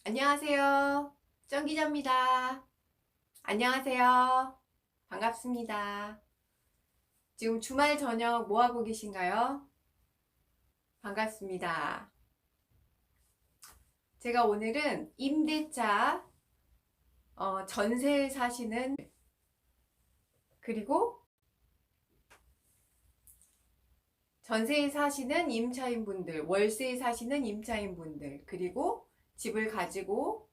안녕하세요. 정 기자입니다. 안녕하세요. 반갑습니다. 지금 주말 저녁 뭐 하고 계신가요? 반갑습니다. 제가 오늘은 임대차, 전세 사시는, 그리고 전세에 사시는 임차인분들, 월세에 사시는 임차인분들, 그리고 집을 가지고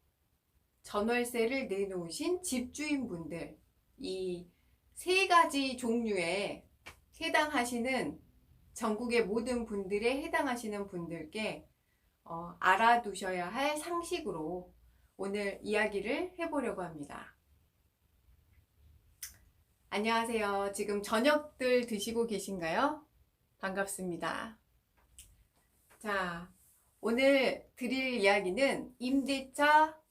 전월세를 내놓으신 집주인분들, 이 세 가지 종류에 해당하시는 전국의 모든 분들에 해당하시는 분들께 알아두셔야 할 상식으로 오늘 이야기를 해보려고 합니다. 안녕하세요. 지금 저녁들 드시고 계신가요? 반갑습니다. 자, 오늘 드릴 이야기는 임대차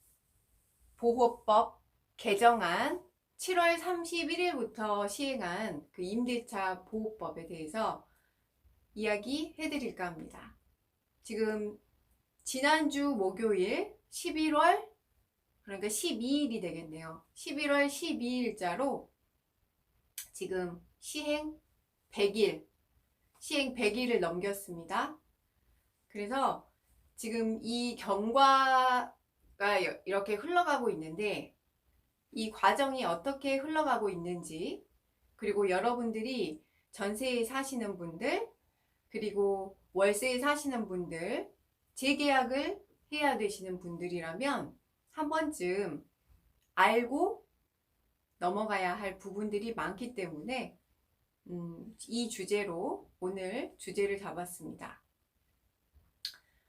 보호법 개정안 7월 31일부터 시행한 그 임대차 보호법에 대해서 이야기해 드릴까 합니다. 지금 지난주 목요일 11월, 그러니까 12일이 되겠네요. 11월 12일자로 지금 시행 100일을 넘겼습니다. 그래서 지금 이 경과가 이렇게 흘러가고 있는데, 이 과정이 어떻게 흘러가고 있는지, 그리고 여러분들이 전세에 사시는 분들, 그리고 월세에 사시는 분들, 재계약을 해야 되시는 분들이라면 한 번쯤 알고 넘어가야 할 부분들이 많기 때문에 이 주제로 오늘 주제를 잡았습니다.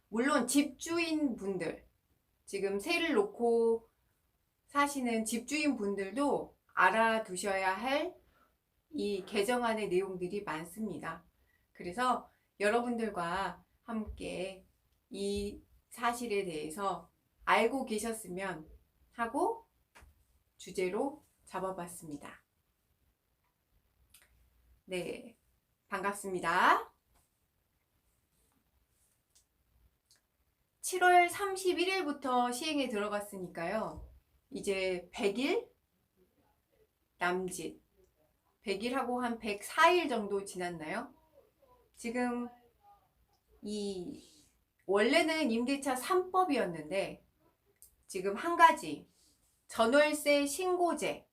물론 집주인 분들, 지금 세를 놓고 사시는 집주인 분들도 알아두셔야 할 이 개정안의 내용들이 많습니다. 그래서 여러분들과 함께 이 사실에 대해서 알고 계셨으면 하고 주제로 잡아봤습니다. 네, 반갑습니다. 7월 31일부터 시행에 들어갔으니까요. 이제 100일 남짓, 100일하고 한 104일 정도 지났나요? 지금 원래는 임대차 3법이었는데 지금 한 가지, 전월세 신고제는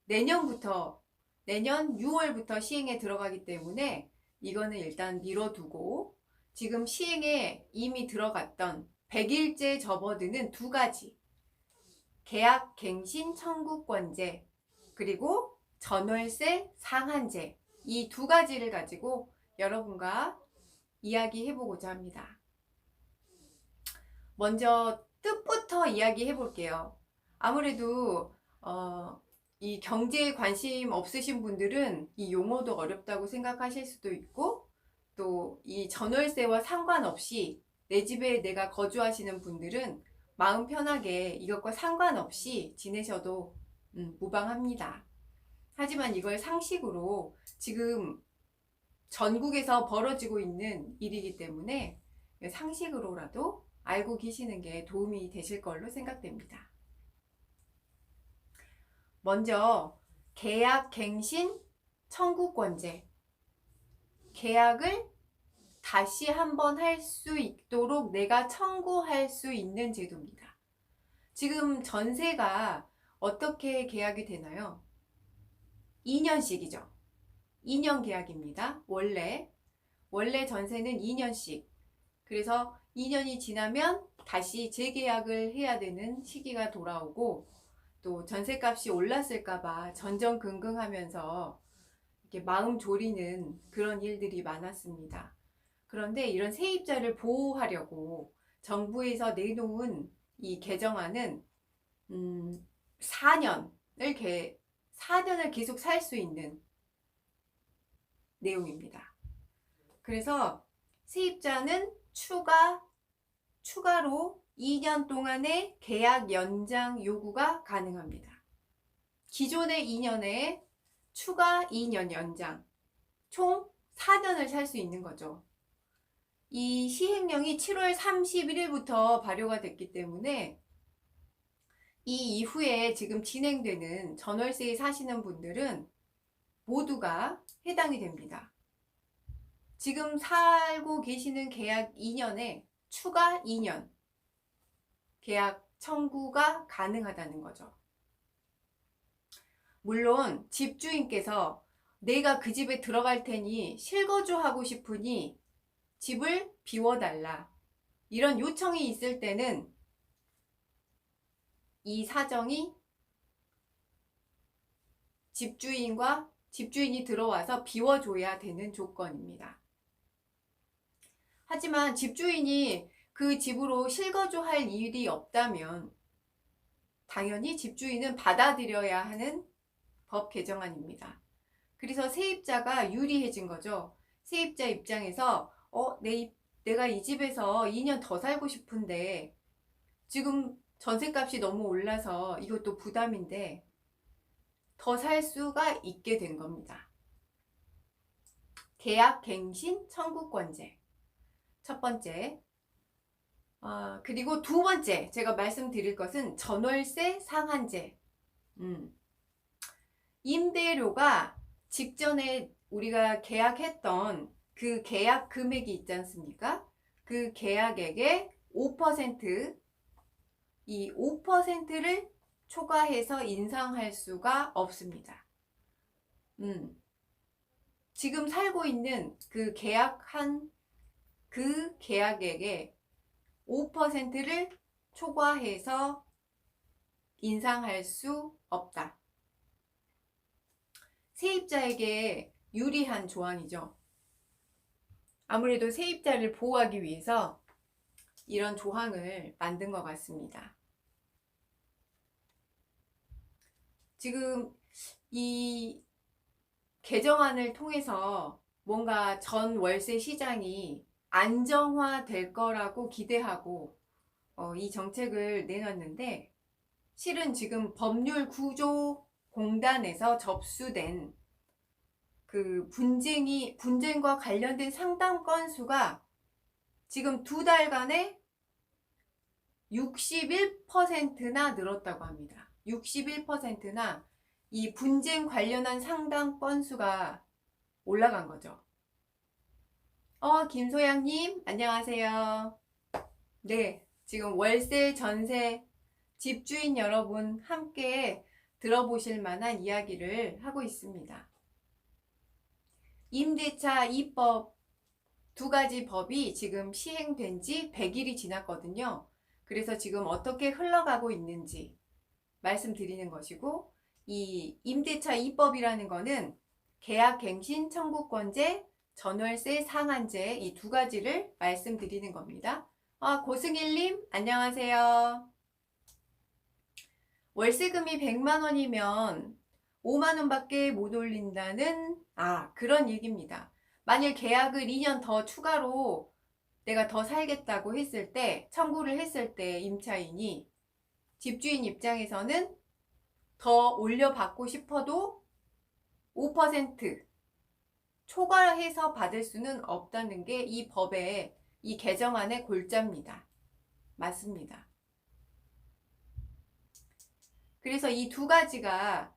내년 6월부터 시행에 들어가기 때문에 이거는 일단 미뤄두고, 지금 시행에 이미 들어갔던 100일째 접어드는 두 가지, 계약갱신 청구권제, 그리고 전월세 상한제, 이 두 가지를 가지고 여러분과 이야기해보고자 합니다. 먼저 뜻부터 이야기해 볼게요. 아무래도 이 경제에 관심 없으신 분들은 이 용어도 어렵다고 생각하실 수도 있고, 또 이 전월세와 상관없이 내 집에 내가 거주하시는 분들은 마음 편하게 이것과 상관없이 지내셔도 무방합니다. 하지만 이걸 상식으로 지금 전국에서 벌어지고 있는 일이기 때문에 상식으로라도 알고 계시는 게 도움이 되실 걸로 생각됩니다. 먼저 계약갱신 청구권제, 계약을 다시 한번 할 수 있도록 내가 청구할 수 있는 제도입니다. 지금 전세가 어떻게 계약이 되나요? 2년씩이죠. 2년 계약입니다. 원래 전세는 2년씩. 그래서 2년이 지나면 다시 재계약을 해야 되는 시기가 돌아오고, 또 전셋값이 올랐을까봐 전전긍긍하면서 이렇게 마음 졸이는 그런 일들이 많았습니다. 그런데 이런 세입자를 보호하려고 정부에서 내놓은 이 개정안은 4년을 계속 살 수 있는 내용입니다. 그래서 세입자는 추가로 2년 동안의 계약 연장 요구가 가능합니다. 기존의 2년에 추가 2년 연장, 총 4년을 살 수 있는 거죠. 이 시행령이 7월 31일부터 발효가 됐기 때문에 이 이후에 지금 진행되는 전월세에 사시는 분들은 모두가 해당이 됩니다. 지금 살고 계시는 계약 2년에 추가 2년 계약 청구가 가능하다는 거죠. 물론 집주인께서 내가 그 집에 들어갈 테니 실거주하고 싶으니 집을 비워달라, 이런 요청이 있을 때는 이 사정이 집주인이 들어와서 비워줘야 되는 조건입니다. 하지만 집주인이 그 집으로 실거주할 일이 없다면 당연히 집주인은 받아들여야 하는 법 개정안입니다. 그래서 세입자가 유리해진 거죠. 세입자 입장에서 내가 이 집에서 2년 더 살고 싶은데 지금 전셋값이 너무 올라서 이것도 부담인데 더 살 수가 있게 된 겁니다. 계약갱신 청구권제 첫 번째, 그리고 두 번째 제가 말씀드릴 것은 전월세 상한제. 임대료가 직전에 우리가 계약했던 그 계약 금액이 있지 않습니까? 그 계약액의 5%, 이 5%를 초과해서 인상할 수가 없습니다. 지금 살고 있는 그 계약한 그 계약액의 5%를 초과해서 인상할 수 없다. 세입자에게 유리한 조항이죠. 아무래도 세입자를 보호하기 위해서 이런 조항을 만든 것 같습니다. 지금 이 개정안을 통해서 뭔가 전 월세 시장이 안정화될 거라고 기대하고 이 정책을 내놨는데, 실은 지금 법률 구조 공단에서 접수된 그 분쟁과 관련된 상담 건수가 지금 2달간에 61%나 늘었다고 합니다. 61%나 이 분쟁 관련한 상담 건수가 올라간 거죠. 김소양님 안녕하세요. 네, 지금 월세, 전세, 집주인 여러분 함께 들어보실 만한 이야기를 하고 있습니다. 임대차 2법 두 가지 법이 지금 시행된 지 100일이 지났거든요. 그래서 지금 어떻게 흘러가고 있는지 말씀드리는 것이고, 이 임대차 2법이라는 거는 계약갱신 청구권제, 전월세 상한제, 이 두 가지를 말씀드리는 겁니다. 고승일님 안녕하세요. 월세금이 100만 원이면 5만 원밖에 못 올린다는 그런 얘기입니다. 만일 계약을 2년 더 추가로 내가 더 살겠다고 했을 때, 청구를 했을 때 임차인이, 집주인 입장에서는 더 올려받고 싶어도 5% 초과해서 받을 수는 없다는 게 이 법의, 이 개정안의 골자입니다. 맞습니다. 그래서 이 두 가지가,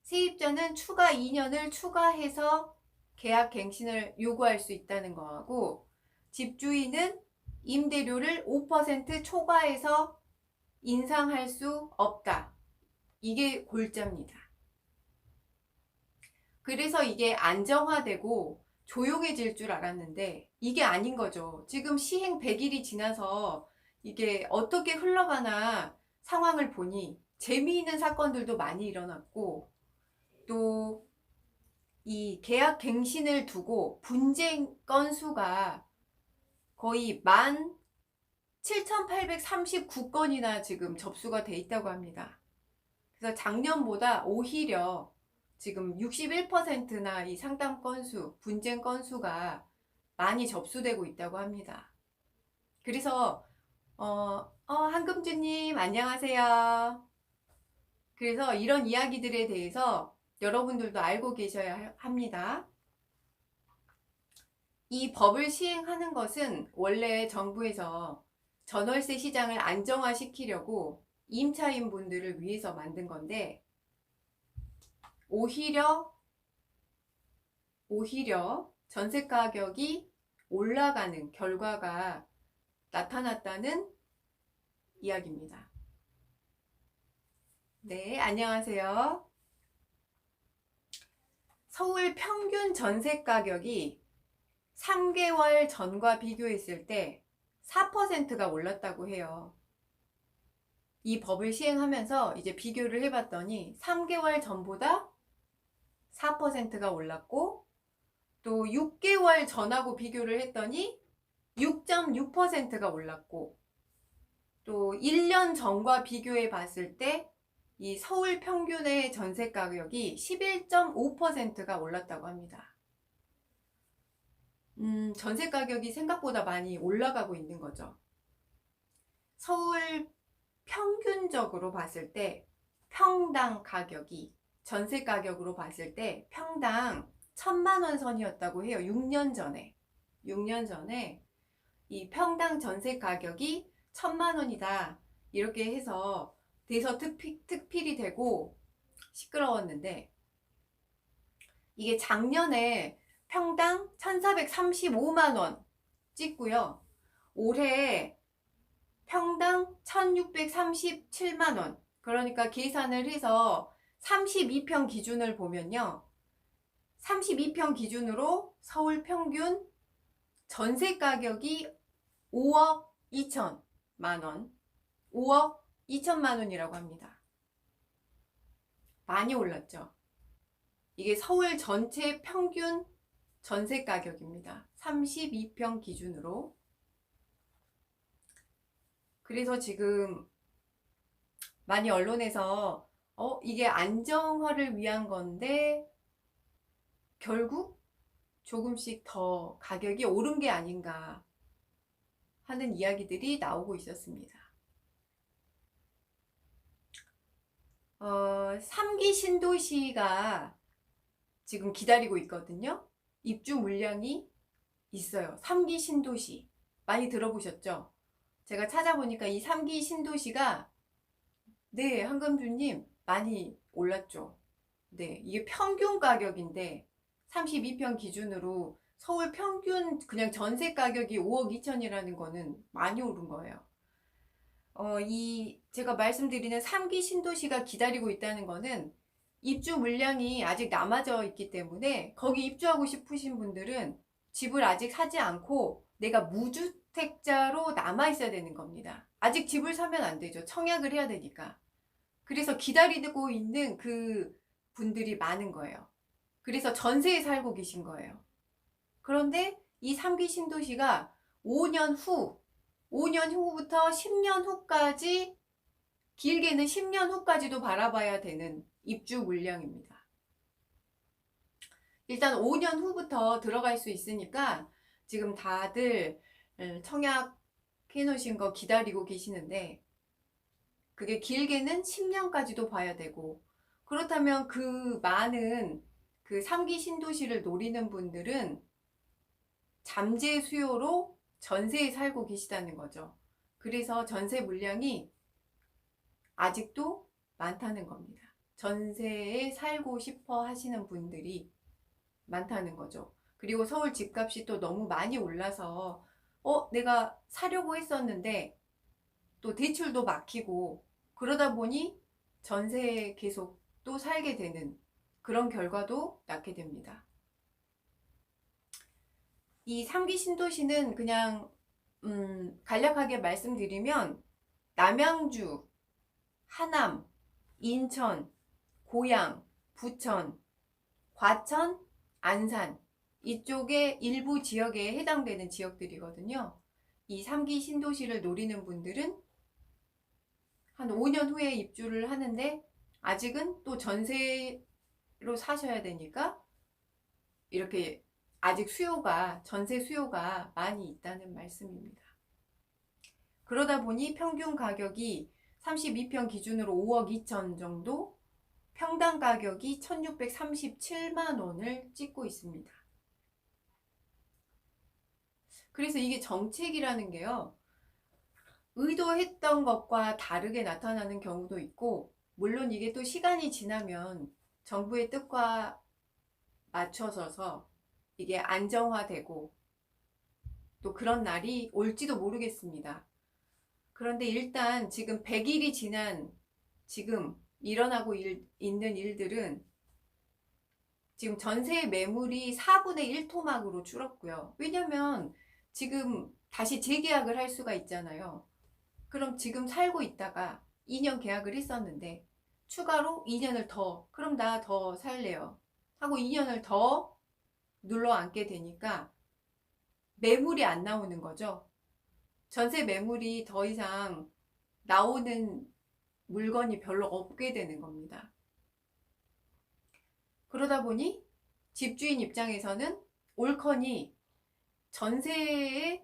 세입자는 추가 2년을 추가해서 계약 갱신을 요구할 수 있다는 거하고, 집주인은 임대료를 5% 초과해서 인상할 수 없다. 이게 골자입니다. 그래서 이게 안정화되고 조용해질 줄 알았는데 이게 아닌 거죠. 지금 시행 100일이 지나서 이게 어떻게 흘러가나 상황을 보니 재미있는 사건들도 많이 일어났고, 또 이 계약 갱신을 두고 분쟁 건수가 거의 17,839건이나 지금 접수가 돼 있다고 합니다. 그래서 작년보다 오히려 지금 61%나 이 상담 건수, 분쟁 건수가 많이 접수되고 있다고 합니다. 그래서 한금주님 안녕하세요. 그래서 이런 이야기들에 대해서 여러분들도 알고 계셔야 합니다. 이 법을 시행하는 것은 원래 정부에서 전월세 시장을 안정화시키려고 임차인 분들을 위해서 만든 건데, 오히려 전세 가격이 올라가는 결과가 나타났다는 이야기입니다. 네, 안녕하세요. 서울 평균 전세 가격이 3개월 전과 비교했을 때 4%가 올랐다고 해요. 이 법을 시행하면서 이제 비교를 해봤더니 3개월 전보다 4%가 올랐고, 또 6개월 전하고 비교를 했더니 6.6%가 올랐고, 또 1년 전과 비교해 봤을 때 이 서울 평균의 전세 가격이 11.5%가 올랐다고 합니다. 전세 가격이 생각보다 많이 올라가고 있는 거죠. 서울 평균적으로 봤을 때 평당 가격이 전세 가격으로 봤을 때 평당 1,000만 원 선이었다고 해요. 6년 전에 이 평당 전세 가격이 1,000만 원이다 이렇게 해서 대서특필이 되고 시끄러웠는데, 이게 작년에 평당 1,435만 원 찍고요. 올해 평당 1,637만 원. 그러니까 계산을 해서 32평 기준을 보면요. 32평 기준으로 서울 평균 전세 가격이 5억 2천만 원, 5억 2천만 원이라고 합니다. 많이 올랐죠. 이게 서울 전체 평균 전세 가격입니다. 32평 기준으로. 그래서 지금 많이 언론에서 이게 안정화를 위한 건데 결국 조금씩 더 가격이 오른 게 아닌가 하는 이야기들이 나오고 있었습니다. 3기 신도시가 지금 기다리고 있거든요. 입주 물량이 있어요. 3기 신도시 많이 들어보셨죠? 제가 찾아보니까 이 3기 신도시가, 네, 한금주님, 많이 올랐죠. 네, 이게 평균 가격인데 32평 기준으로 서울 평균 그냥 전세 가격이 5억 2천이라는 거는 많이 오른 거예요. 제가 말씀드리는 3기 신도시가 기다리고 있다는 거는 입주 물량이 아직 남아져 있기 때문에 거기 입주하고 싶으신 분들은 집을 아직 사지 않고 내가 무주택자로 남아 있어야 되는 겁니다. 아직 집을 사면 안 되죠. 청약을 해야 되니까. 그래서 기다리고 있는 그 분들이 많은 거예요. 그래서 전세에 살고 계신 거예요. 그런데 이 3기 신도시가 5년 후부터 10년 후까지, 길게는 10년 후까지도 바라봐야 되는 입주 물량입니다. 일단 5년 후부터 들어갈 수 있으니까 지금 다들 청약해 놓으신 거 기다리고 계시는데, 그게 길게는 10년까지도 봐야 되고, 그렇다면 그 많은 그 3기 신도시를 노리는 분들은 잠재 수요로 전세에 살고 계시다는 거죠. 그래서 전세 물량이 아직도 많다는 겁니다. 전세에 살고 싶어 하시는 분들이 많다는 거죠. 그리고 서울 집값이 또 너무 많이 올라서 내가 사려고 했었는데 또 대출도 막히고 그러다 보니 전세에 계속 또 살게 되는 그런 결과도 낳게 됩니다. 이 3기 신도시는 그냥 간략하게 말씀드리면 남양주, 하남, 인천, 고양, 부천, 과천, 안산 이쪽의 일부 지역에 해당되는 지역들이거든요. 이 3기 신도시를 노리는 분들은 한 5년 후에 입주를 하는데 아직은 또 전세로 사셔야 되니까 이렇게 아직 전세 수요가 많이 있다는 말씀입니다. 그러다 보니 평균 가격이 32평 기준으로 5억 2천 정도, 평당 가격이 1,637만 원을 찍고 있습니다. 그래서 이게 정책이라는 게요. 의도했던 것과 다르게 나타나는 경우도 있고, 물론 이게 또 시간이 지나면 정부의 뜻과 맞춰서서 이게 안정화되고 또 그런 날이 올지도 모르겠습니다. 그런데 일단 지금 100일이 지난 지금 일어나고 있는 일들은 지금 전세 매물이 4분의 1 토막으로 줄었고요. 왜냐면 지금 다시 재계약을 할 수가 있잖아요. 그럼 지금 살고 있다가 2년 계약을 했었는데 추가로 2년을 더, 그럼 나 더 살래요 하고 2년을 더 눌러 앉게 되니까 매물이 안 나오는 거죠. 전세 매물이 더 이상 나오는 물건이 별로 없게 되는 겁니다. 그러다 보니 집주인 입장에서는 옳거니 전세에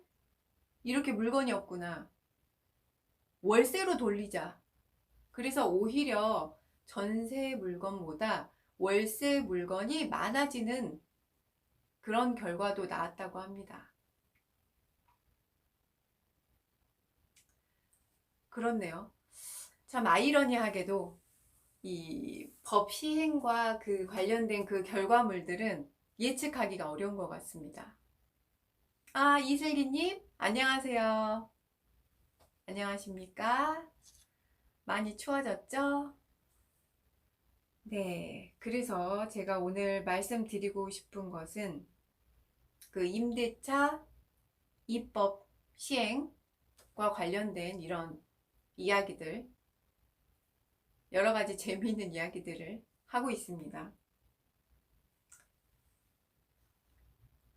이렇게 물건이 없구나, 월세로 돌리자. 그래서 오히려 전세 물건보다 월세 물건이 많아지는 그런 결과도 나왔다고 합니다. 그렇네요. 참 아이러니하게도 이 법 시행과 그 관련된 그 결과물들은 예측하기가 어려운 것 같습니다. 아, 이슬기님, 안녕하세요. 안녕하십니까? 많이 추워졌죠? 네. 그래서 제가 오늘 말씀드리고 싶은 것은 그 임대차 입법 시행과 관련된 이런 이야기들, 여러 가지 재미있는 이야기들을 하고 있습니다.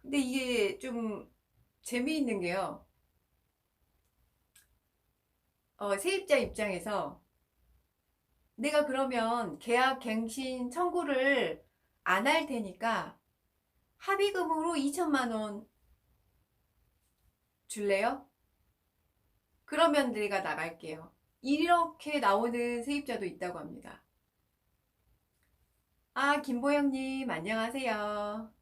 근데 이게 좀 재미있는 게요. 세입자 입장에서 내가 그러면 계약 갱신 청구를 안 할 테니까 합의금으로 2천만 원 줄래요? 그러면 내가 나갈게요. 이렇게 나오는 세입자도 있다고 합니다. 아, 김보영님, 안녕하세요.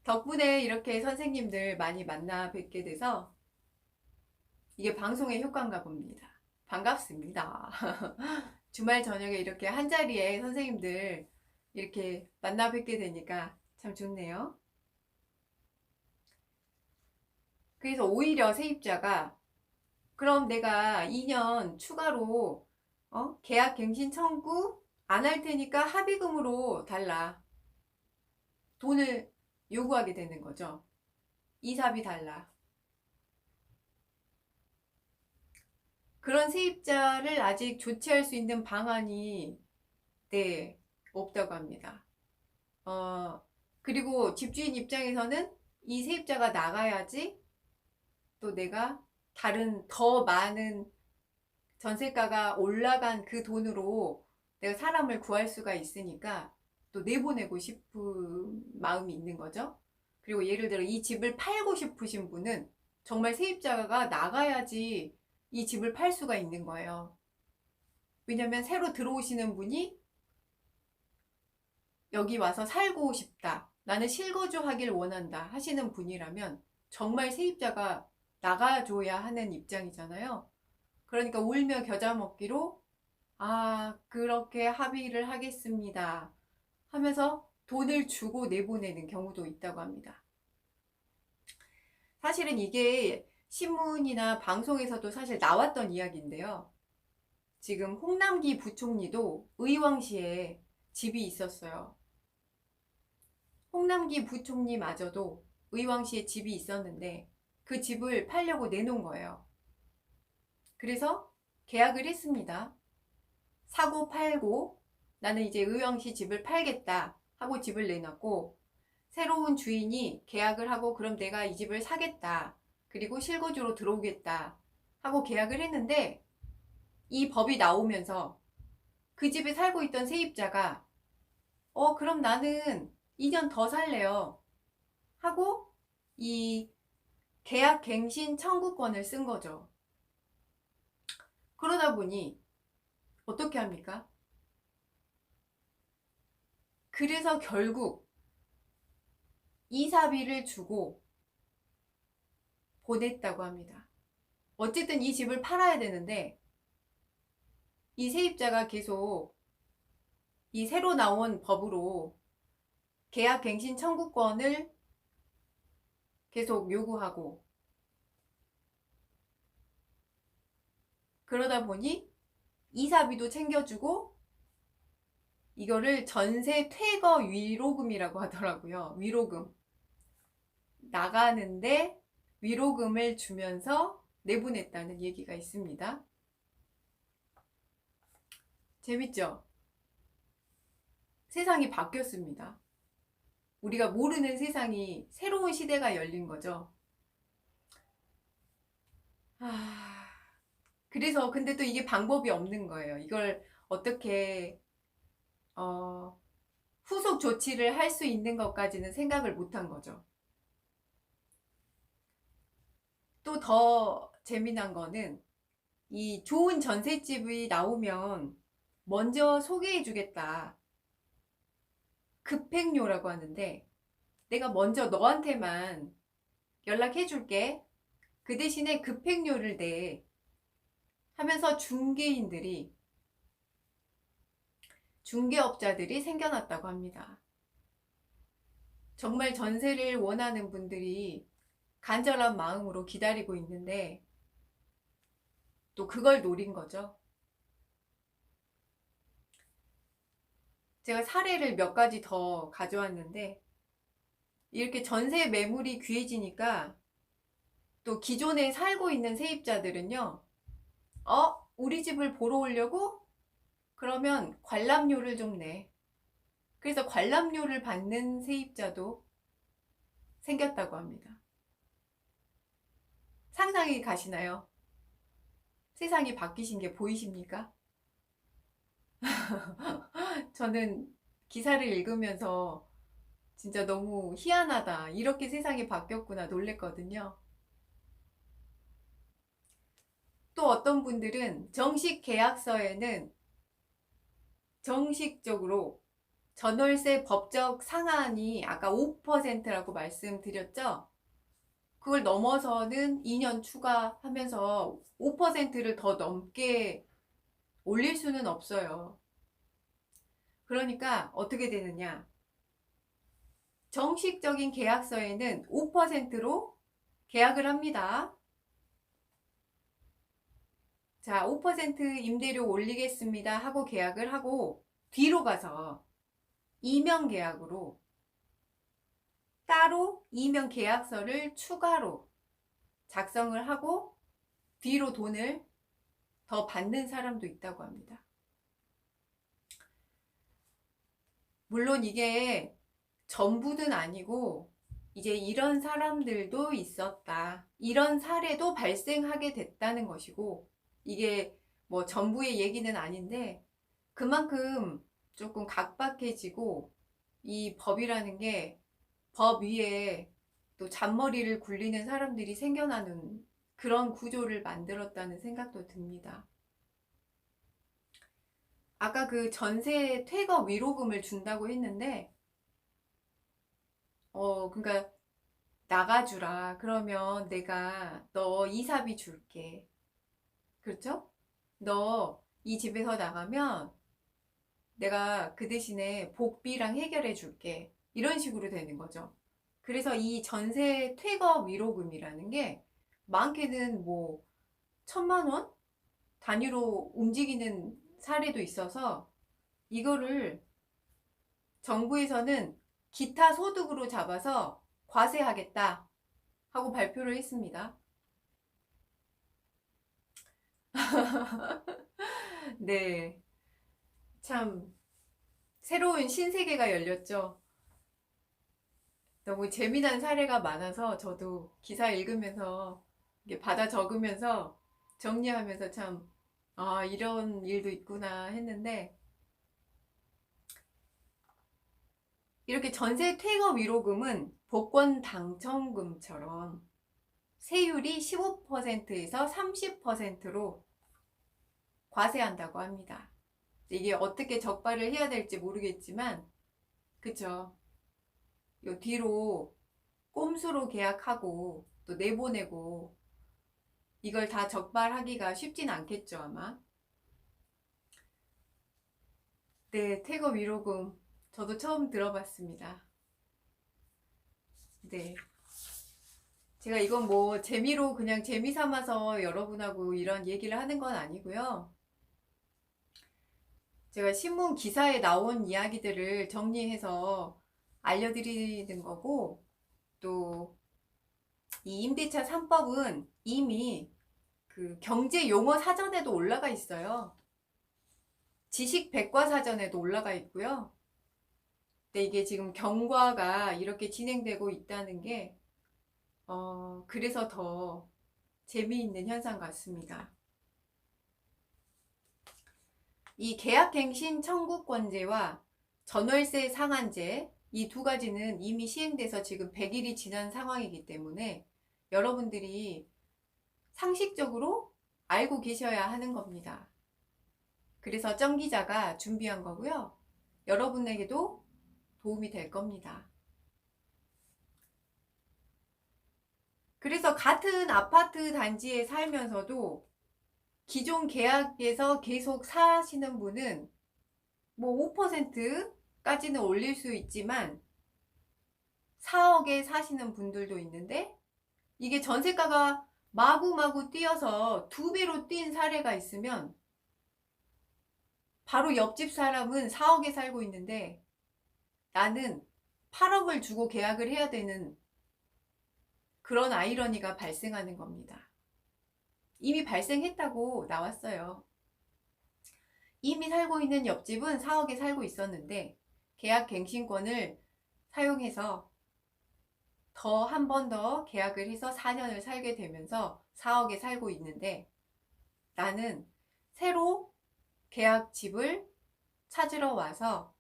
덕분에 이렇게 선생님들 많이 만나 뵙게 돼서 이게 방송의 효과인가 봅니다. 반갑습니다. 주말 저녁에 이렇게 한자리에 선생님들 이렇게 만나 뵙게 되니까 참 좋네요. 그래서 오히려 세입자가 그럼 내가 2년 추가로 계약 갱신 청구 안 할 테니까 합의금으로 달라. 돈을 요구하게 되는 거죠. 이사비 달라. 그런 세입자를 아직 조치할 수 있는 방안이 네, 없다고 합니다. 그리고 집주인 입장에서는 이 세입자가 나가야지 또 내가 다른 더 많은 전세가가 올라간 그 돈으로 내가 사람을 구할 수가 있으니까 또 내보내고 싶은 마음이 있는 거죠. 그리고 예를 들어 이 집을 팔고 싶으신 분은 정말 세입자가 나가야지 이 집을 팔 수가 있는 거예요. 왜냐면 새로 들어오시는 분이 여기 와서 살고 싶다, 나는 실거주 하길 원한다 하시는 분이라면 정말 세입자가 나가줘야 하는 입장이잖아요. 그러니까 울며 겨자 먹기로 아, 그렇게 합의를 하겠습니다 하면서 돈을 주고 내보내는 경우도 있다고 합니다. 사실은 이게 신문이나 방송에서도 사실 나왔던 이야기인데요. 지금 홍남기 부총리도 의왕시에 집이 있었어요. 홍남기 부총리마저도 의왕시에 집이 있었는데 그 집을 팔려고 내놓은 거예요. 그래서 계약을 했습니다. 사고 팔고 나는 이제 의왕시 집을 팔겠다 하고 집을 내놨고, 새로운 주인이 계약을 하고 그럼 내가 이 집을 사겠다, 그리고 실거주로 들어오겠다 하고 계약을 했는데 이 법이 나오면서 그 집에 살고 있던 세입자가 그럼 나는 2년 더 살래요 하고 이 계약 갱신 청구권을 쓴 거죠. 그러다 보니 어떻게 합니까? 그래서 결국 이사비를 주고 보냈다고 합니다. 어쨌든 이 집을 팔아야 되는데 이 세입자가 계속 이 새로 나온 법으로 계약 갱신 청구권을 계속 요구하고, 그러다 보니 이사비도 챙겨주고 이거를 전세 퇴거 위로금이라고 하더라고요. 위로금. 나가는데 위로금을 주면서 내보냈다는 얘기가 있습니다. 재밌죠? 세상이 바뀌었습니다. 우리가 모르는 세상이, 새로운 시대가 열린 거죠. 그래서 근데 또 이게 방법이 없는 거예요. 이걸 어떻게 후속 조치를 할 수 있는 것까지는 생각을 못 한 거죠. 또 더 재미난 거는 이 좋은 전셋집이 나오면 먼저 소개해 주겠다. 급행료라고 하는데, 내가 먼저 너한테만 연락해 줄게. 그 대신에 급행료를 내. 하면서 중개업자들이 생겨났다고 합니다. 정말 전세를 원하는 분들이 간절한 마음으로 기다리고 있는데 또 그걸 노린 거죠. 제가 사례를 몇 가지 더 가져왔는데, 이렇게 전세 매물이 귀해지니까 또 기존에 살고 있는 세입자들은요, 우리 집을 보러 오려고? 그러면 관람료를 좀 내. 그래서 관람료를 받는 세입자도 생겼다고 합니다. 상상이 가시나요? 세상이 바뀌신 게 보이십니까? 저는 기사를 읽으면서 진짜 너무 희한하다, 이렇게 세상이 바뀌었구나 놀랬거든요. 또 어떤 분들은 정식 계약서에는 정식적으로 전월세 법적 상한이 아까 5%라고 말씀드렸죠? 그걸 넘어서는 2년 추가하면서 5%를 더 넘게 올릴 수는 없어요. 그러니까 어떻게 되느냐? 정식적인 계약서에는 5%로 계약을 합니다. 자, 5% 임대료 올리겠습니다 하고 계약을 하고, 뒤로 가서 이명 계약으로 따로 이명 계약서를 추가로 작성을 하고 뒤로 돈을 더 받는 사람도 있다고 합니다. 물론 이게 전부는 아니고 이제 이런 사람들도 있었다, 이런 사례도 발생하게 됐다는 것이고, 이게 뭐 전부의 얘기는 아닌데 그만큼 조금 각박해지고, 이 법이라는 게 법 위에 또 잔머리를 굴리는 사람들이 생겨나는 그런 구조를 만들었다는 생각도 듭니다. 아까 그 전세 퇴거 위로금을 준다고 했는데, 그러니까 나가주라. 그러면 내가 너 이사비 줄게. 그렇죠? 너 이 집에서 나가면 내가 그 대신에 복비랑 해결해 줄게. 이런 식으로 되는 거죠. 그래서 이 전세 퇴거 위로금이라는 게 많게는 뭐 1,000만 원 단위로 움직이는 사례도 있어서, 이거를 정부에서는 기타 소득으로 잡아서 과세하겠다 하고 발표를 했습니다. 네, 참 새로운 신세계가 열렸죠. 너무 재미난 사례가 많아서 저도 기사 읽으면서 이게 받아 적으면서 정리하면서 참, 이런 일도 있구나 했는데, 이렇게 전세 퇴거 위로금은 복권 당첨금처럼 세율이 15%에서 30%로 과세한다고 합니다. 이게 어떻게 적발을 해야 될지 모르겠지만, 그쵸? 요 뒤로 꼼수로 계약하고 또 내보내고 이걸 다 적발하기가 쉽진 않겠죠, 아마. 네, 퇴거 위로금 저도 처음 들어봤습니다. 네. 제가 이건 뭐 재미로 그냥 재미 삼아서 여러분하고 이런 얘기를 하는 건 아니고요. 제가 신문 기사에 나온 이야기들을 정리해서 알려드리는 거고, 또 이 임대차 3법은 이미 그 경제 용어 사전에도 올라가 있어요. 지식 백과사전에도 올라가 있고요. 근데 이게 지금 경과가 이렇게 진행되고 있다는 게 그래서 더 재미있는 현상 같습니다. 이 계약갱신 청구권제와 전월세 상한제 이 두 가지는 이미 시행돼서 지금 100일이 지난 상황이기 때문에 여러분들이 상식적으로 알고 계셔야 하는 겁니다. 그래서 정 기자가 준비한 거고요. 여러분에게도 도움이 될 겁니다. 그래서 같은 아파트 단지에 살면서도 기존 계약에서 계속 사시는 분은 뭐 5%까지는 올릴 수 있지만 4억에 사시는 분들도 있는데, 이게 전세가가 마구마구 뛰어서 2배로 뛴 사례가 있으면 바로 옆집 사람은 4억에 살고 있는데 나는 8억을 주고 계약을 해야 되는 그런 아이러니가 발생하는 겁니다. 이미 발생했다고 나왔어요. 이미 살고 있는 옆집은 4억에 살고 있었는데 계약 갱신권을 사용해서 더 한 번 더 계약을 해서 4년을 살게 되면서 4억에 살고 있는데, 나는 새로 계약 집을 찾으러 와서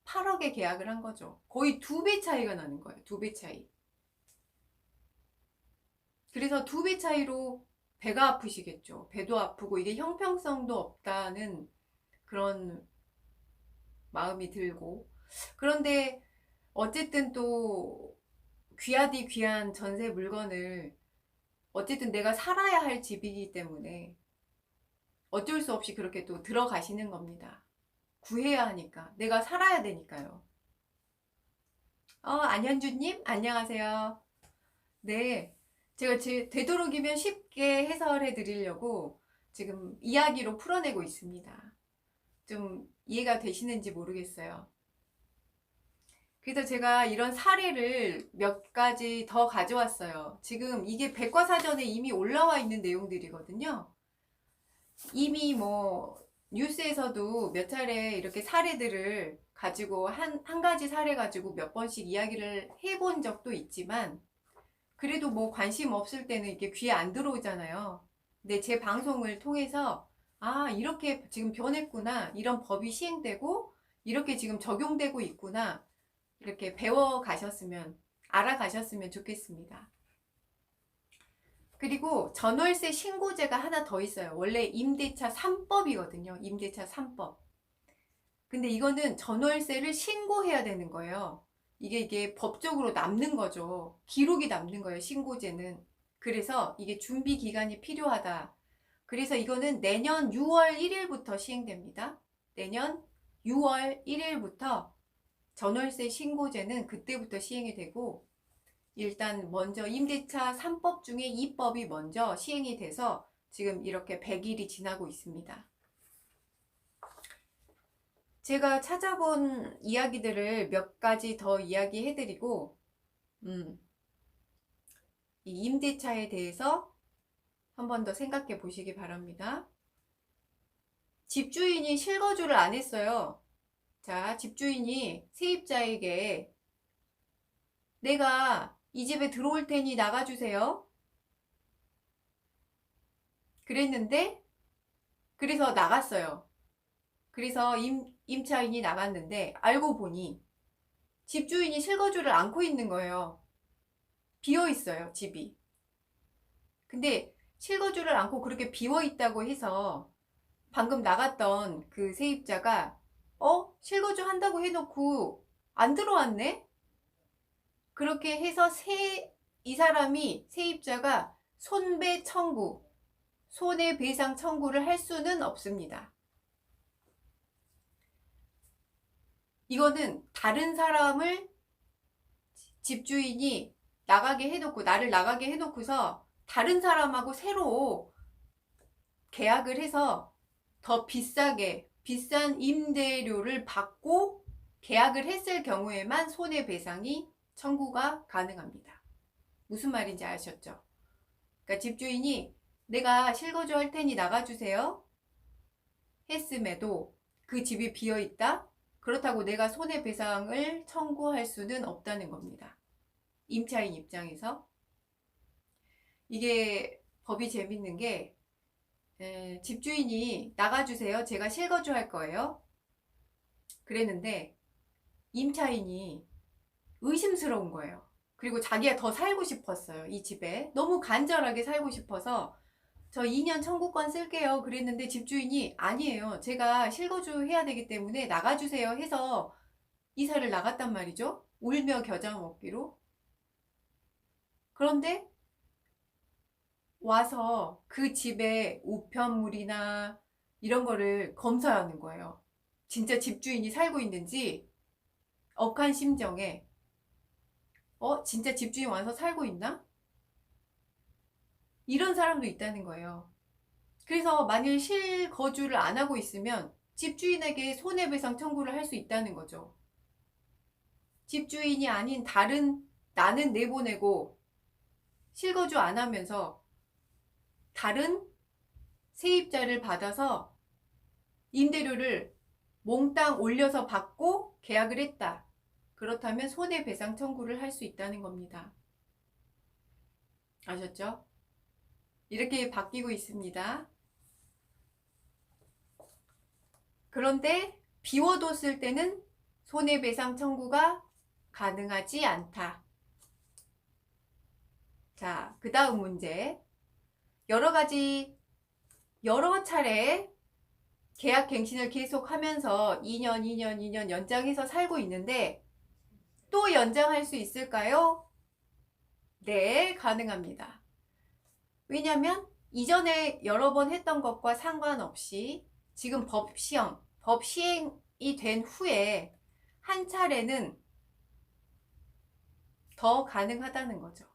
8억에 계약을 한 거죠. 거의 2배 차이가 나는 거예요. 2배 차이. 그래서 2배 차이로 배가 아프시겠죠. 배도 아프고 이게 형평성도 없다는 그런 마음이 들고, 그런데 어쨌든 또 귀하디 귀한 전세 물건을 어쨌든 내가 살아야 할 집이기 때문에 어쩔 수 없이 그렇게 또 들어가시는 겁니다. 구해야 하니까. 내가 살아야 되니까요. 안현주님, 안녕하세요. 네. 제가 되도록이면 쉽게 해설해 드리려고 지금 이야기로 풀어내고 있습니다. 좀 이해가 되시는지 모르겠어요. 그래서 제가 이런 사례를 몇 가지 더 가져왔어요. 지금 이게 백과사전에 이미 올라와 있는 내용들이거든요. 이미 뭐 뉴스에서도 몇 차례 이렇게 사례들을 가지고 한 가지 사례 가지고 몇 번씩 이야기를 해본 적도 있지만, 그래도 뭐 관심 없을 때는 이게 귀에 안 들어오잖아요. 근데 제 방송을 통해서 이렇게 지금 변했구나, 이런 법이 시행되고 이렇게 지금 적용되고 있구나, 이렇게 배워 가셨으면, 알아가셨으면 좋겠습니다. 그리고 전월세 신고제가 하나 더 있어요. 원래 임대차 3법이거든요. 임대차 3법. 근데 이거는 전월세를 신고해야 되는 거예요. 이게 법적으로 남는 거죠. 기록이 남는 거예요, 신고제는. 그래서 이게 준비 기간이 필요하다. 그래서 이거는 내년 6월 1일부터 시행됩니다. 내년 6월 1일부터 전월세 신고제는 그때부터 시행이 되고, 일단 먼저 임대차 3법 중에 2법이 먼저 시행이 돼서 지금 이렇게 100일이 지나고 있습니다. 제가 찾아본 이야기들을 몇 가지 더 이야기해드리고, 이 임대차에 대해서 한 번 더 생각해 보시기 바랍니다. 집주인이 실거주를 안 했어요. 자, 집주인이 세입자에게 내가 이 집에 들어올 테니 나가주세요. 그랬는데, 그래서 나갔어요. 그래서 임차인이 나갔는데 알고 보니 집주인이 실거주를 않고 있는 거예요. 비어 있어요, 집이. 근데 실거주를 않고 그렇게 비어 있다고 해서 방금 나갔던 그 세입자가 실거주 한다고 해놓고 안 들어왔네? 그렇게 해서 이 사람이 세입자가 손배 청구, 손해배상 청구를 할 수는 없습니다. 이거는 다른 사람을 집주인이 나가게 해놓고, 나를 나가게 해놓고서 다른 사람하고 새로 계약을 해서 더 비싸게, 비싼 임대료를 받고 계약을 했을 경우에만 손해배상이 청구가 가능합니다. 무슨 말인지 아셨죠? 그러니까 집주인이 내가 실거주 할 테니 나가주세요 했음에도 그 집이 비어있다? 그렇다고 내가 손해배상을 청구할 수는 없다는 겁니다. 임차인 입장에서. 이게 법이 재밌는 게 집주인이 나가주세요. 제가 실거주 할 거예요. 그랬는데 임차인이 의심스러운 거예요. 그리고 자기가 더 살고 싶었어요. 이 집에. 너무 간절하게 살고 싶어서 저 2년 청구권 쓸게요. 그랬는데 집주인이 아니에요. 제가 실거주 해야 되기 때문에 나가주세요 해서 이사를 나갔단 말이죠. 울며 겨자 먹기로. 그런데 와서 그 집에 우편물이나 이런 거를 검사하는 거예요. 진짜 집주인이 살고 있는지 억한 심정에 진짜 집주인 와서 살고 있나? 이런 사람도 있다는 거예요. 그래서 만일 실거주를 안 하고 있으면 집주인에게 손해배상 청구를 할 수 있다는 거죠. 집주인이 아닌 다른 나는 내보내고 실거주 안 하면서 다른 세입자를 받아서 임대료를 몽땅 올려서 받고 계약을 했다. 그렇다면 손해배상 청구를 할 수 있다는 겁니다. 아셨죠? 이렇게 바뀌고 있습니다. 그런데 비워뒀을 때는 손해배상 청구가 가능하지 않다. 자, 그 다음 문제. 여러 차례 계약 갱신을 계속하면서 2년 연장해서 살고 있는데 또 연장할 수 있을까요? 네, 가능합니다. 왜냐하면 이전에 여러 번 했던 것과 상관없이 지금 법 시행이 된 후에 한 차례는 더 가능하다는 거죠.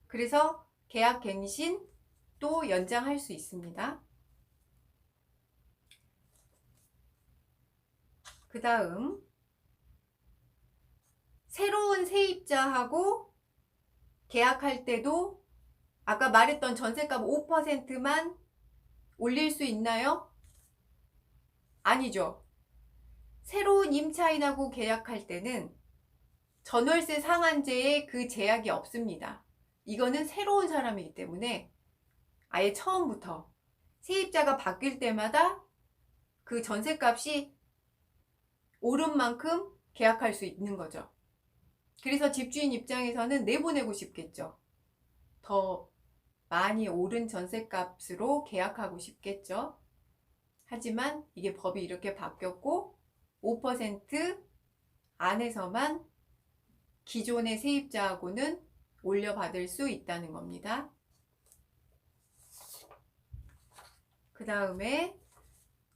그래서 계약 갱신 또 연장할 수 있습니다. 그 다음 새로운 세입자하고 계약할 때도 아까 말했던 전셋값 5%만 올릴 수 있나요? 아니죠. 새로운 임차인하고 계약할 때는 전월세 상한제에 그 제약이 없습니다. 이거는 새로운 사람이기 때문에 아예 처음부터 세입자가 바뀔 때마다 그 전셋값이 오른 만큼 계약할 수 있는 거죠. 그래서 집주인 입장에서는 내보내고 싶겠죠. 더 많이 오른 전셋값으로 계약하고 싶겠죠. 하지만 이게 법이 이렇게 바뀌었고 5% 안에서만 기존의 세입자하고는 올려받을 수 있다는 겁니다. 그 다음에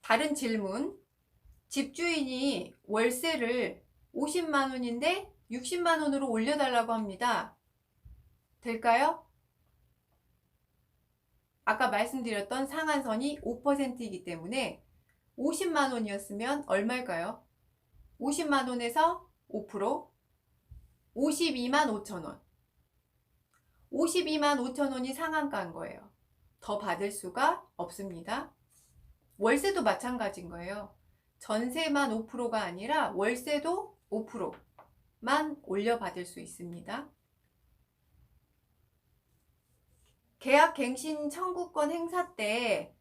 다른 질문. 집주인이 월세를 50만 원인데 60만 원으로 올려달라고 합니다. 될까요? 아까 말씀드렸던 상한선이 5%이기 때문에 50만 원이었으면 얼마일까요? 50만 원에서 5%, 52만 5천 원. 52만 5천 원이 상한가인 거예요. 더 받을 수가 없습니다. 월세도 마찬가지인 거예요. 전세만 5%가 아니라 월세도 5%만 올려받을 수 있습니다. 계약 갱신 청구권 행사 때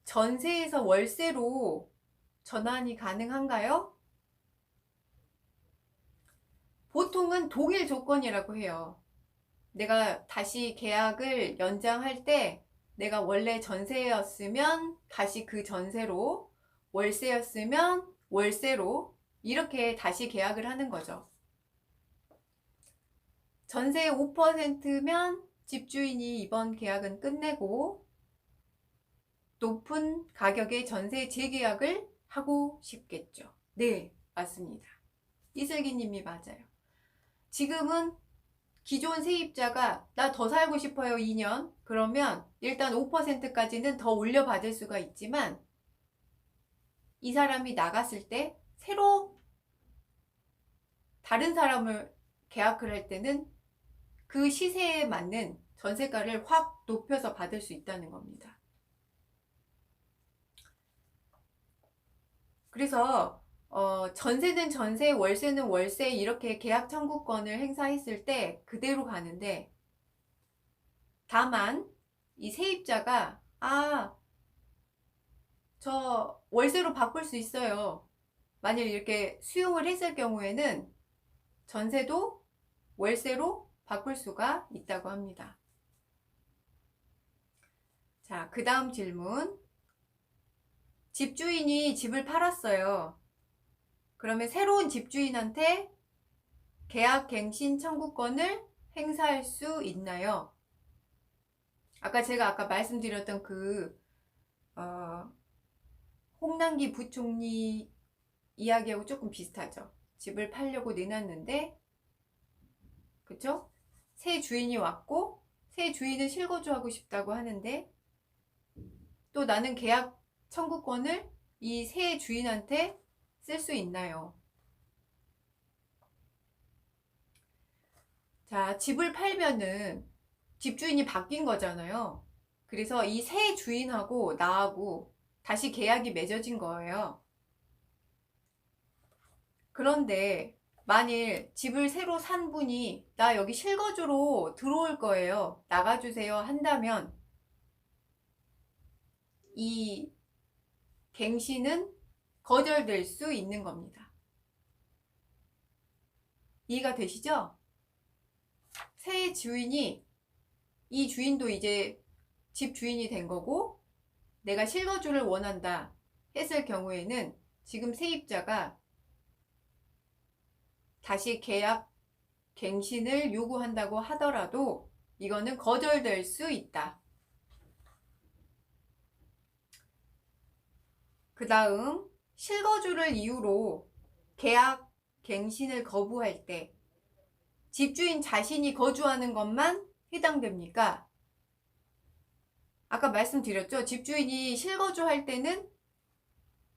전세에서 월세로 전환이 가능한가요? 보통은 동일 조건이라고 해요. 내가 다시 계약을 연장할 때 내가 원래 전세였으면 다시 그 전세로, 월세였으면 월세로 이렇게 다시 계약을 하는 거죠. 전세 5%면 집주인이 이번 계약은 끝내고 높은 가격의 전세 재계약을 하고 싶겠죠. 네, 맞습니다. 이슬기님이 맞아요. 지금은 기존 세입자가 나 더 살고 싶어요 2년 그러면 일단 5%까지는 더 올려받을 수가 있지만 이 사람이 나갔을 때 새로 다른 사람을 계약을 할 때는 그 시세에 맞는 전세가를 확 높여서 받을 수 있다는 겁니다. 그래서 전세는 전세, 월세는 월세 이렇게 계약 청구권을 행사했을 때 그대로 가는데 다만 이 세입자가 저 월세로 바꿀 수 있어요. 만약 이렇게 수용을 했을 경우에는 전세도 월세로 바꿀 수가 있다고 합니다. 자, 그 다음 질문. 집주인이 집을 팔았어요. 그러면 새로운 집주인한테 계약 갱신 청구권을 행사할 수 있나요? 제가 아까 말씀드렸던 홍남기 부총리 이야기하고 조금 비슷하죠. 집을 팔려고 내놨는데, 그쵸? 새 주인이 왔고, 새 주인은 실거주하고 싶다고 하는데, 또 나는 계약 청구권을 이 새 주인한테 쓸 수 있나요? 자, 집을 팔면은 집주인이 바뀐 거잖아요. 그래서 이 새 주인하고 나하고 다시 계약이 맺어진 거예요. 그런데 만일 집을 새로 산 분이 나 여기 실거주로 들어올 거예요. 나가주세요 한다면 이 갱신은 거절될 수 있는 겁니다. 이해가 되시죠? 새 주인이 이 주인도 이제 집 주인이 된 거고 내가 실거주를 원한다 했을 경우에는 지금 세입자가 다시 계약 갱신을 요구한다고 하더라도 이거는 거절될 수 있다. 그 다음 실거주를 이유로 계약 갱신을 거부할 때 집주인 자신이 거주하는 것만 해당됩니까? 아까 말씀드렸죠? 집주인이 실거주할 때는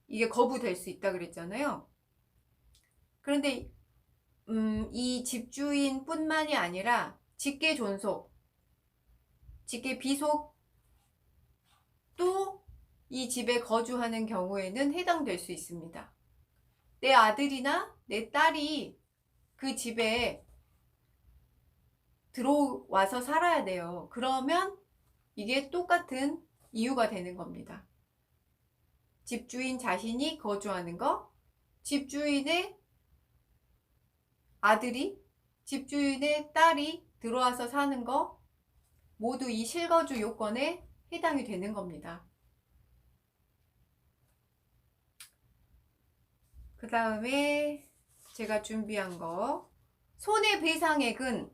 이게 거부될 수 있다 그랬잖아요. 그런데 이 집주인뿐만이 아니라 직계 존속, 직계 비속 또 이 집에 거주하는 경우에는 해당될 수 있습니다. 내 아들이나 내 딸이 그 집에 들어와서 살아야 돼요. 그러면 이게 똑같은 이유가 되는 겁니다. 집주인 자신이 거주하는 거, 집주인의 아들이, 집주인의 딸이 들어와서 사는 거 모두 이 실거주 요건에 해당이 되는 겁니다. 그 다음에 제가 준비한 거 손해배상액은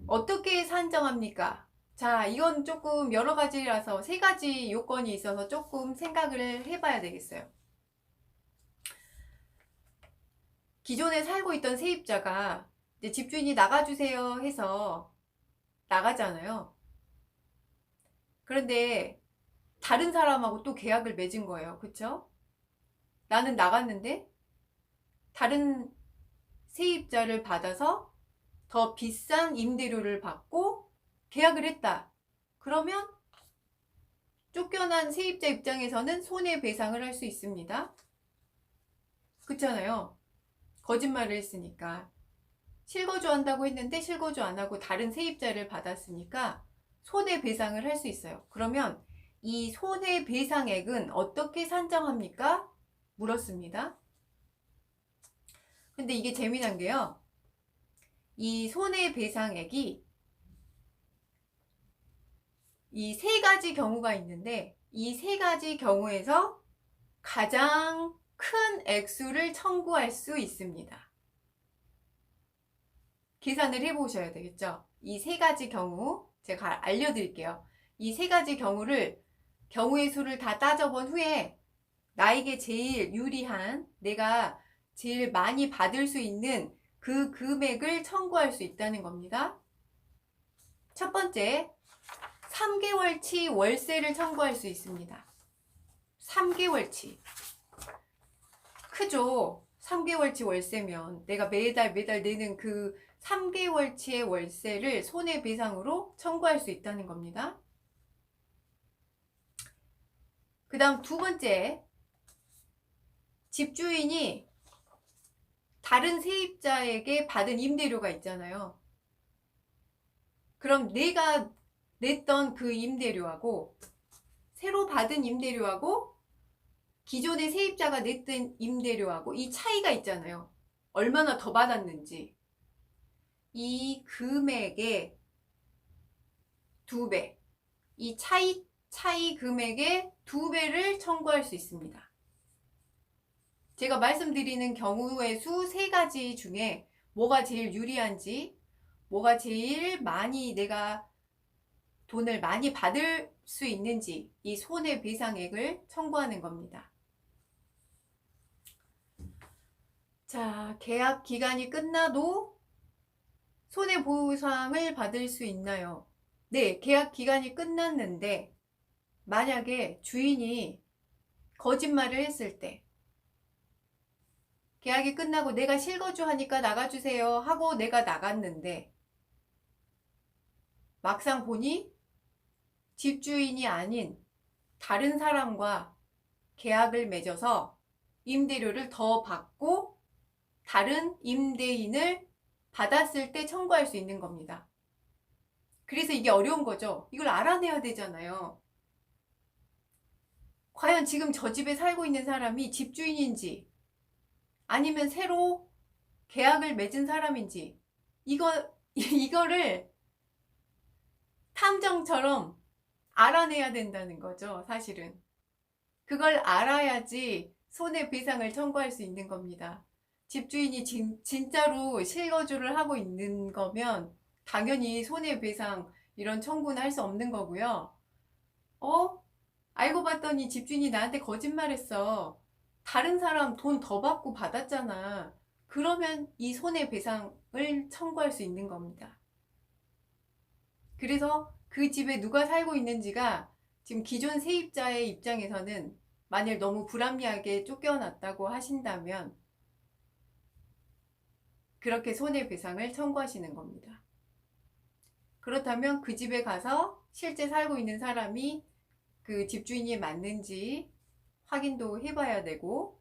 어떻게 산정합니까? 자, 이건 조금 여러 가지라서 세 가지 요건이 있어서 조금 생각을 해봐야 되겠어요. 기존에 살고 있던 세입자가 이제 집주인이 나가주세요 해서 나가잖아요. 그런데 다른 사람하고 또 계약을 맺은 거예요. 그쵸? 나는 나갔는데 다른 세입자를 받아서 더 비싼 임대료를 받고 계약을 했다. 그러면 쫓겨난 세입자 입장에서는 손해배상을 할 수 있습니다. 그렇잖아요. 거짓말을 했으니까. 실거주 한다고 했는데 실거주 안 하고 다른 세입자를 받았으니까 손해배상을 할 수 있어요. 그러면 이 손해배상액은 어떻게 산정합니까? 물었습니다. 근데 이게 재미난 게요. 이 손해배상액이 이 세 가지 경우가 있는데 이 세 가지 경우에서 가장 큰 액수를 청구할 수 있습니다. 계산을 해 보셔야 되겠죠. 이 세 가지 경우 제가 알려드릴게요. 이 세 가지 경우의 수를 다 따져본 후에 나에게 제일 유리한, 내가 제일 많이 받을 수 있는 그 금액을 청구할 수 있다는 겁니다. 첫 번째, 3개월치 월세를 청구할 수 있습니다. 3개월치. 크죠? 3개월치 월세면 내가 매달 내는 그 3개월치의 월세를 손해배상으로 청구할 수 있다는 겁니다. 그 다음 두 번째, 집주인이 다른 세입자에게 받은 임대료가 있잖아요. 그럼 내가 냈던 그 임대료하고 새로 받은 임대료하고 기존의 세입자가 냈던 임대료하고 이 차이가 있잖아요. 얼마나 더 받았는지. 이 금액의 2배, 이 차이 금액의 2배를 청구할 수 있습니다. 제가 말씀드리는 경우의 수 3가지 중에 뭐가 제일 유리한지, 뭐가 제일 많이 내가 돈을 많이 받을 수 있는지, 이 손해배상액을 청구하는 겁니다. 자, 계약 기간이 끝나도 손해보상을 받을 수 있나요? 네, 계약 기간이 끝났는데 만약에 주인이 거짓말을 했을 때, 계약이 끝나고 내가 실거주 하니까 나가주세요 하고 내가 나갔는데 막상 보니 집주인이 아닌 다른 사람과 계약을 맺어서 임대료를 더 받고 다른 임대인을 받았을 때 청구할 수 있는 겁니다. 그래서 이게 어려운 거죠. 이걸 알아내야 되잖아요. 과연 지금 저 집에 살고 있는 사람이 집주인인지 아니면 새로 계약을 맺은 사람인지 이거를 탐정처럼 알아내야 된다는 거죠. 사실은 그걸 알아야지 손해배상을 청구할 수 있는 겁니다. 집주인이 진짜로 실거주를 하고 있는 거면 당연히 손해배상 이런 청구는 할 수 없는 거고요. 알고 봤더니 집주인이 나한테 거짓말했어. 다른 사람 돈 더 받고 받았잖아. 그러면 이 손해배상을 청구할 수 있는 겁니다. 그래서 그 집에 누가 살고 있는지가 지금 기존 세입자의 입장에서는 만약 너무 불합리하게 쫓겨났다고 하신다면 그렇게 손해배상을 청구하시는 겁니다. 그렇다면 그 집에 가서 실제 살고 있는 사람이 그 집주인이 맞는지 확인도 해봐야 되고,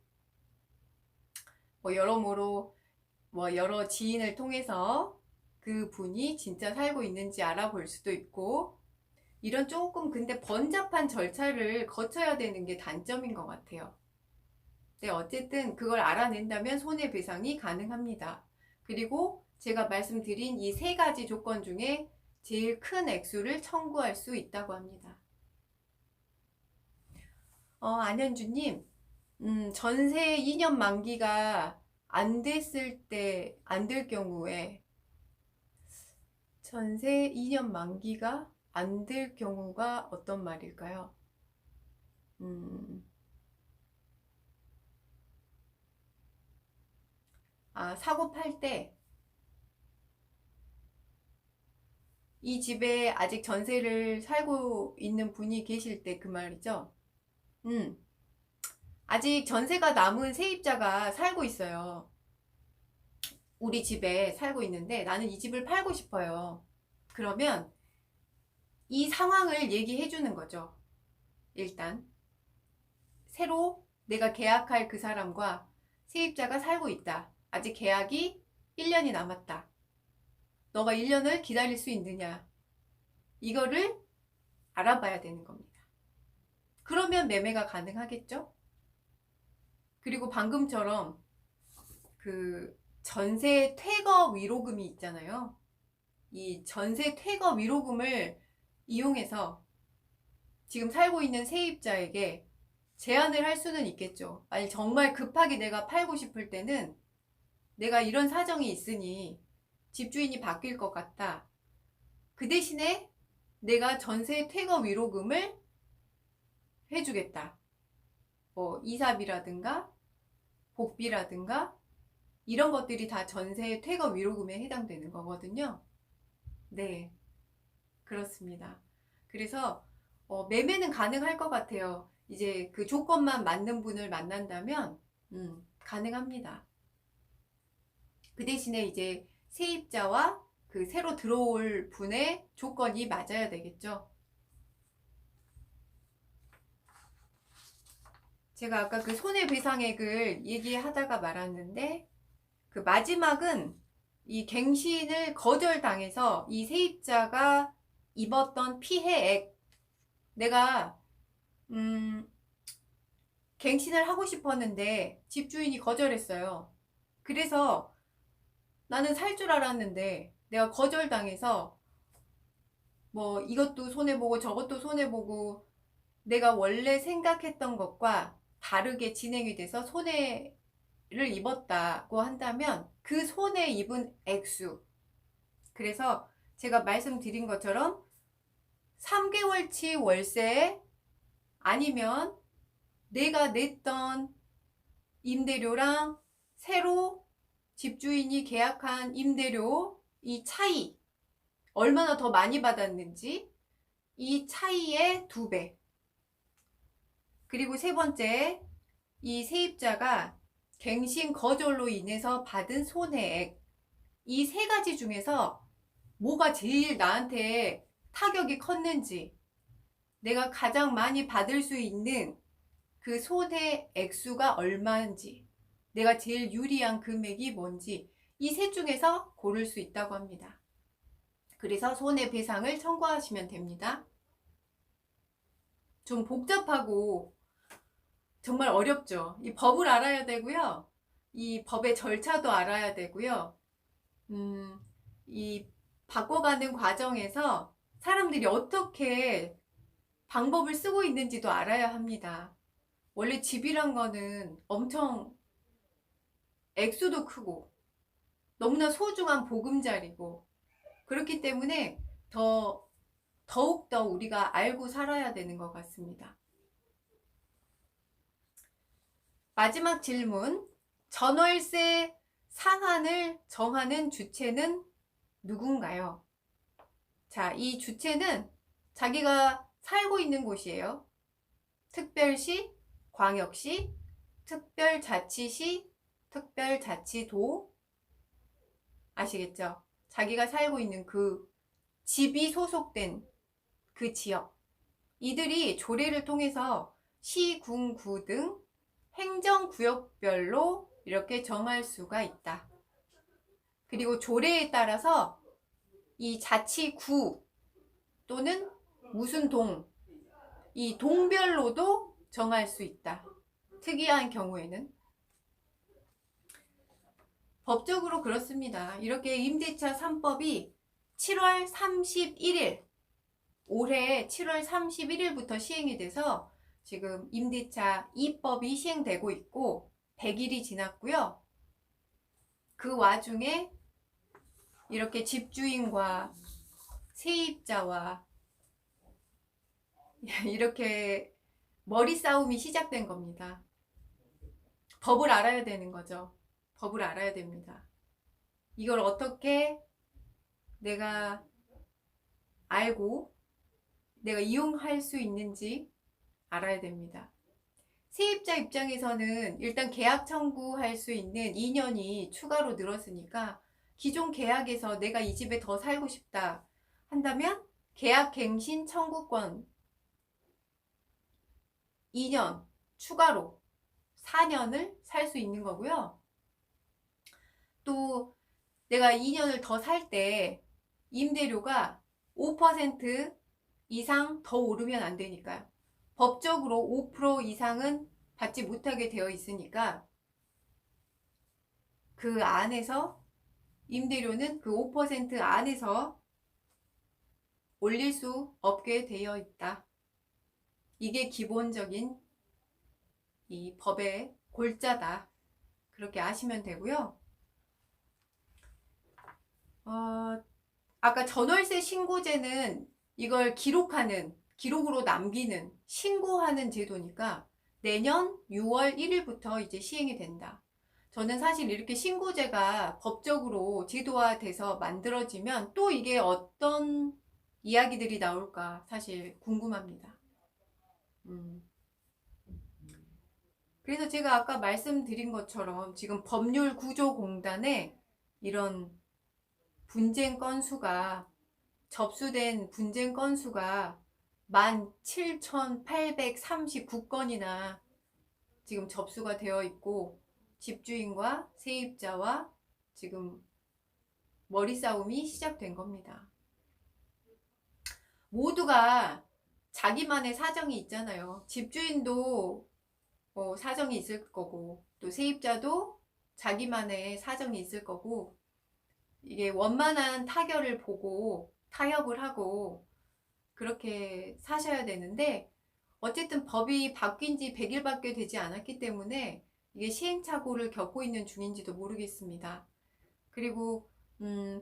여러모로 여러 지인을 통해서 그 분이 진짜 살고 있는지 알아볼 수도 있고, 이런 조금 근데 번잡한 절차를 거쳐야 되는 게 단점인 것 같아요. 네, 어쨌든 그걸 알아낸다면 손해배상이 가능합니다. 그리고 제가 말씀드린 이 3가지 조건 중에 제일 큰 액수를 청구할 수 있다고 합니다. 안현주님, 전세 2년 만기가 안 됐을 때, 안 될 경우에, 전세 2년 만기가 안 될 경우가 어떤 말일까요? 사고 팔 때, 이 집에 아직 전세를 살고 있는 분이 계실 때 그 말이죠. 아직 전세가 남은 세입자가 살고 있어요. 우리 집에 살고 있는데 나는 이 집을 팔고 싶어요. 그러면 이 상황을 얘기해 주는 거죠. 일단 새로 내가 계약할 그 사람과 세입자가 살고 있다. 아직 계약이 1년이 남았다. 너가 1년을 기다릴 수 있느냐. 이거를 알아봐야 되는 겁니다. 그러면 매매가 가능하겠죠? 그리고 방금처럼 그 전세 퇴거 위로금이 있잖아요. 이 전세 퇴거 위로금을 이용해서 지금 살고 있는 세입자에게 제안을 할 수는 있겠죠. 아니 정말 급하게 내가 팔고 싶을 때는 내가 이런 사정이 있으니 집주인이 바뀔 것 같다. 그 대신에 내가 전세 퇴거 위로금을 해주겠다. 뭐 이사비라든가 복비라든가 이런 것들이 다 전세 퇴거 위로금에 해당되는 거거든요. 네, 그렇습니다. 그래서 매매는 가능할 것 같아요. 이제 그 조건만 맞는 분을 만난다면 가능합니다. 그 대신에 이제 세입자와 그 새로 들어올 분의 조건이 맞아야 되겠죠. 제가 아까 그 손해배상액을 얘기하다가 말았는데, 그 마지막은 이 갱신을 거절당해서 이 세입자가 입었던 피해액, 내가 갱신을 하고 싶었는데 집주인이 거절했어요. 그래서 나는 살 줄 알았는데 내가 거절당해서 뭐 이것도 손해보고 저것도 손해보고 내가 원래 생각했던 것과 다르게 진행이 돼서 손해를 입었다고 한다면 그 손해 입은 액수, 그래서 제가 말씀드린 것처럼 3개월치 월세 아니면 내가 냈던 임대료랑 새로 집주인이 계약한 임대료 이 차이, 얼마나 더 많이 받았는지 이 차이의 2배. 그리고 세 번째, 이 세입자가 갱신 거절로 인해서 받은 손해액. 이 세 가지 중에서 뭐가 제일 나한테 타격이 컸는지, 내가 가장 많이 받을 수 있는 그 손해 액수가 얼마인지, 내가 제일 유리한 금액이 뭔지, 이 셋 중에서 고를 수 있다고 합니다. 그래서 손해배상을 청구하시면 됩니다. 좀 복잡하고 정말 어렵죠. 이 법을 알아야 되고요. 이 법의 절차도 알아야 되고요. 이 바꿔가는 과정에서 사람들이 어떻게 방법을 쓰고 있는지도 알아야 합니다. 원래 집이란 거는 엄청 액수도 크고 너무나 소중한 보금자리고, 그렇기 때문에 더욱더 우리가 알고 살아야 되는 것 같습니다. 마지막 질문. 전월세 상한을 정하는 주체는 누군가요? 자, 이 주체는 자기가 살고 있는 곳이에요. 특별시, 광역시, 특별자치시, 특별자치도, 아시겠죠? 자기가 살고 있는 그 집이 소속된 그 지역, 이들이 조례를 통해서 시, 군, 구 등 행정구역별로 이렇게 정할 수가 있다. 그리고 조례에 따라서 이 자치구 또는 무슨 동, 이 동별로도 정할 수 있다. 특이한 경우에는. 법적으로 그렇습니다. 이렇게 임대차 3법이 7월 31일, 올해 7월 31일부터 시행이 돼서 지금 임대차 2법이 시행되고 있고 100일이 지났고요. 그 와중에 이렇게 집주인과 세입자와 이렇게 머리 싸움이 시작된 겁니다. 법을 알아야 되는 거죠. 법을 알아야 됩니다. 이걸 어떻게 내가 알고 내가 이용할 수 있는지 알아야 됩니다. 세입자 입장에서는 일단 계약 청구할 수 있는 2년이 추가로 늘었으니까 기존 계약에서 내가 이 집에 더 살고 싶다 한다면 계약 갱신 청구권 2년 추가로 4년을 살 수 있는 거고요. 또 내가 2년을 더 살 때 임대료가 5% 이상 더 오르면 안 되니까요. 법적으로 5% 이상은 받지 못하게 되어 있으니까 그 안에서 임대료는 그 5% 안에서 올릴 수 없게 되어 있다. 이게 기본적인 이 법의 골자다. 그렇게 아시면 되고요. 아까 전월세 신고제는 이걸 기록으로 남기는, 신고하는 제도니까 내년 6월 1일부터 이제 시행이 된다. 저는 사실 이렇게 신고제가 법적으로 제도화돼서 만들어지면 또 이게 어떤 이야기들이 나올까 사실 궁금합니다. 그래서 제가 아까 말씀드린 것처럼 지금 법률구조공단에 이런 접수된 분쟁 건수가 17,839건이나 지금 접수가 되어 있고, 집주인과 세입자와 지금 머리싸움이 시작된 겁니다. 모두가 자기만의 사정이 있잖아요. 집주인도 사정이 있을 거고, 또 세입자도 자기만의 사정이 있을 거고, 이게 원만한 타결을 보고 타협을 하고 그렇게 사셔야 되는데, 어쨌든 법이 바뀐 지 100일밖에 되지 않았기 때문에 이게 시행착오를 겪고 있는 중인지도 모르겠습니다. 그리고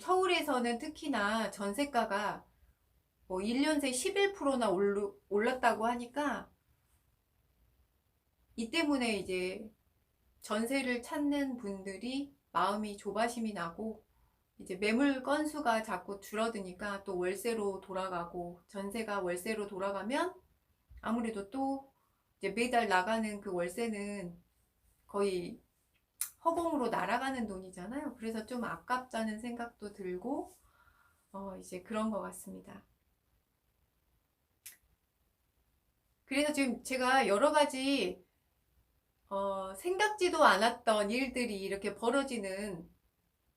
서울에서는 특히나 전세가가 1년 새 11%나 올랐다고 하니까, 이 때문에 이제 전세를 찾는 분들이 마음이 조바심이 나고, 이제 매물 건수가 자꾸 줄어드니까 또 월세로 돌아가고, 전세가 월세로 돌아가면 아무래도 또 이제 매달 나가는 그 월세는 거의 허공으로 날아가는 돈이잖아요. 그래서 좀 아깝다는 생각도 들고 이제 그런 것 같습니다. 그래서 지금 제가 여러 가지 생각지도 않았던 일들이 이렇게 벌어지는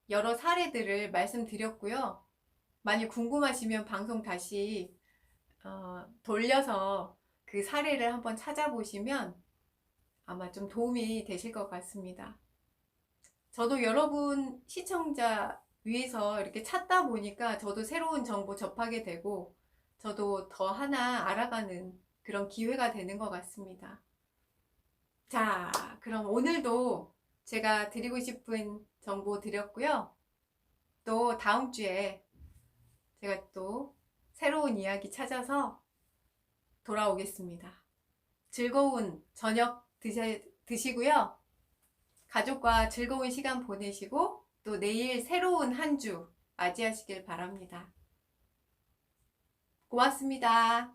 여러 사례들을 말씀드렸고요. 만약 궁금하시면 방송 다시 돌려서 그 사례를 한번 찾아보시면 아마 좀 도움이 되실 것 같습니다. 저도 여러분 시청자 위해서 이렇게 찾다 보니까 저도 새로운 정보 접하게 되고, 저도 더 하나 알아가는 그런 기회가 되는 것 같습니다. 자, 그럼 오늘도 제가 드리고 싶은 정보 드렸고요. 또 다음 주에 제가 또 새로운 이야기 찾아서 돌아오겠습니다. 즐거운 저녁 드시고요. 가족과 즐거운 시간 보내시고 또 내일 새로운 한 주 맞이하시길 바랍니다. 고맙습니다.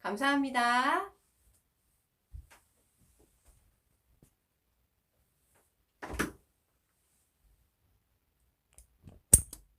감사합니다.